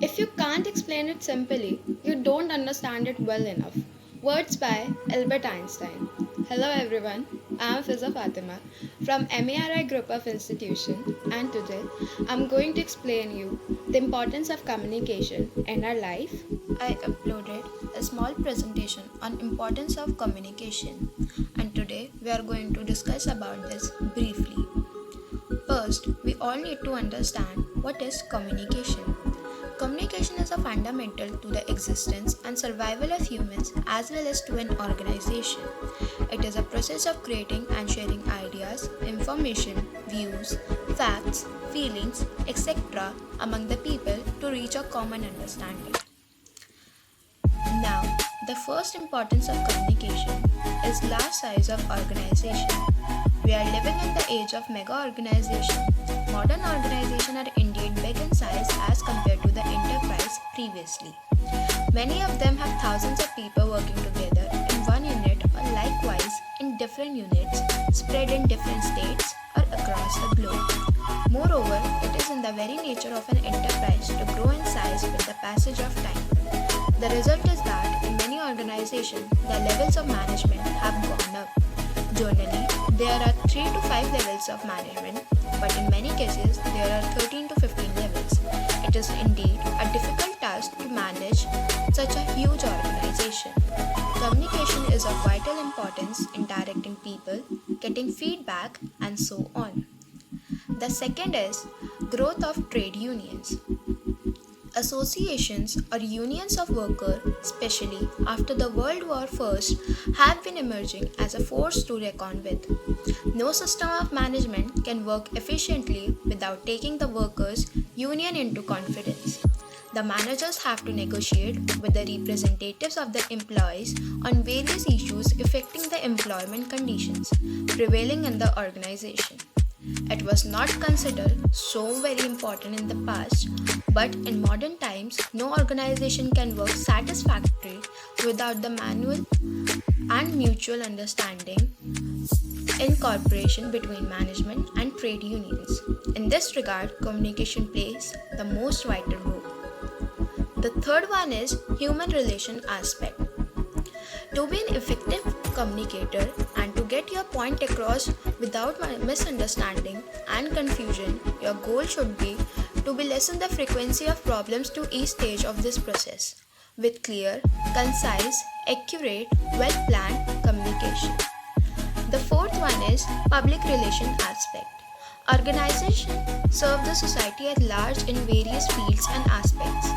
If you can't explain it simply, you don't understand it well enough. Words by Albert Einstein. Hello everyone, I am Fiza Fatima from MERI Group of Institution, and today I'm going to explain you the importance of communication in our life. I uploaded a small presentation on importance of communication, and today we are going to discuss about this briefly. First, we all need to understand what is communication. Communication is a fundamental to the existence and survival of humans as well as to an organization. It is a process of creating and sharing ideas, information, views, facts, feelings, etc. among the people to reach a common understanding. Now, the first importance of communication is large size of organization. We are living in the age of mega organization. Modern organizations are indeed big in size as compared to the enterprise previously. Many of them have thousands of people working together in one unit or likewise in different units spread in different states or across the globe. Moreover, it is in the very nature of an enterprise to grow in size with the passage of time. The result is that in many organizations, the levels of management have gone up. Generally, there are 3 to 5 levels of management, but in many cases, there are 13 to 15 levels. It is indeed a difficult task to manage such a huge organization. Communication is of vital importance in directing people, getting feedback, and so on. The second is growth of trade unions. Associations or unions of workers, especially after the World War I, have been emerging as a force to reckon with. No system of management can work efficiently without taking the workers' union into confidence. The managers have to negotiate with the representatives of the employees on various issues affecting the employment conditions prevailing in the organization. It was not considered so very important in the past, but in modern times, no organization can work satisfactorily without the manual and mutual understanding in cooperation between management and trade unions. In this regard, communication plays the most vital role. The third one is human relation aspect. To be an effective communicator and to get your point across without misunderstanding and confusion, your goal should be to lessen the frequency of problems to each stage of this process with clear, concise, accurate, well planned communication. The fourth one is public relation aspect. Organizations serve the society at large in various fields and aspects.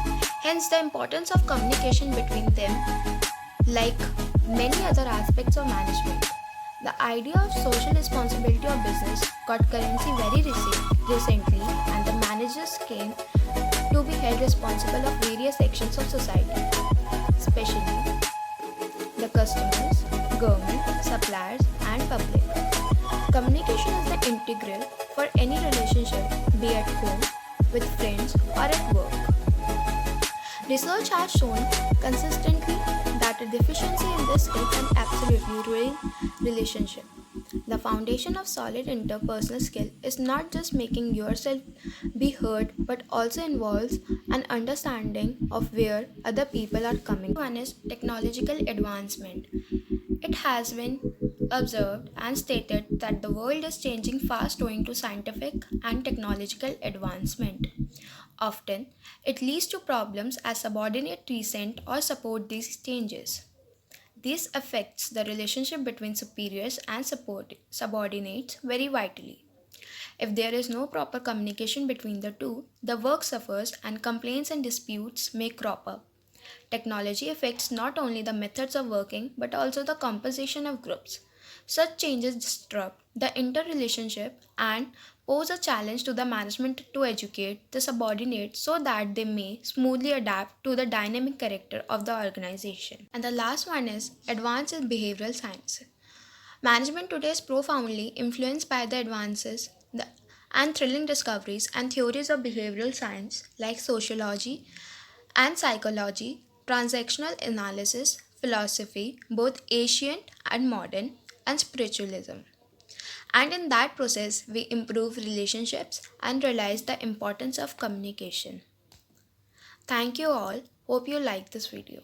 Hence, the importance of communication between them, like many other aspects of management. The idea of social responsibility of business got currency very recently, and the managers came to be held responsible of various sections of society, especially the customers, government, suppliers, and public. Communication is the integral for any relationship, be at home, with friends, or at work. Research has shown consistently that a deficiency in this skill can absolutely ruin relationship. The foundation of solid interpersonal skill is not just making yourself be heard but also involves an understanding of where other people are coming. One is technological advancement. It has been observed and stated that the world is changing fast owing to scientific and technological advancement. Often, it leads to problems as subordinates resent or support these changes. This affects the relationship between superiors and subordinates very vitally. If there is no proper communication between the two, the work suffers and complaints and disputes may crop up. Technology affects not only the methods of working but also the composition of groups. Such changes disrupt the interrelationship and pose a challenge to the management to educate the subordinates so that they may smoothly adapt to the dynamic character of the organization. And the last one is advanced in behavioral science. Management today is profoundly influenced by the advances and thrilling discoveries and theories of behavioral science like sociology and psychology, transactional analysis, philosophy, both ancient and modern, and spiritualism. And in that process, we improve relationships and realize the importance of communication. Thank you all. Hope you like this video.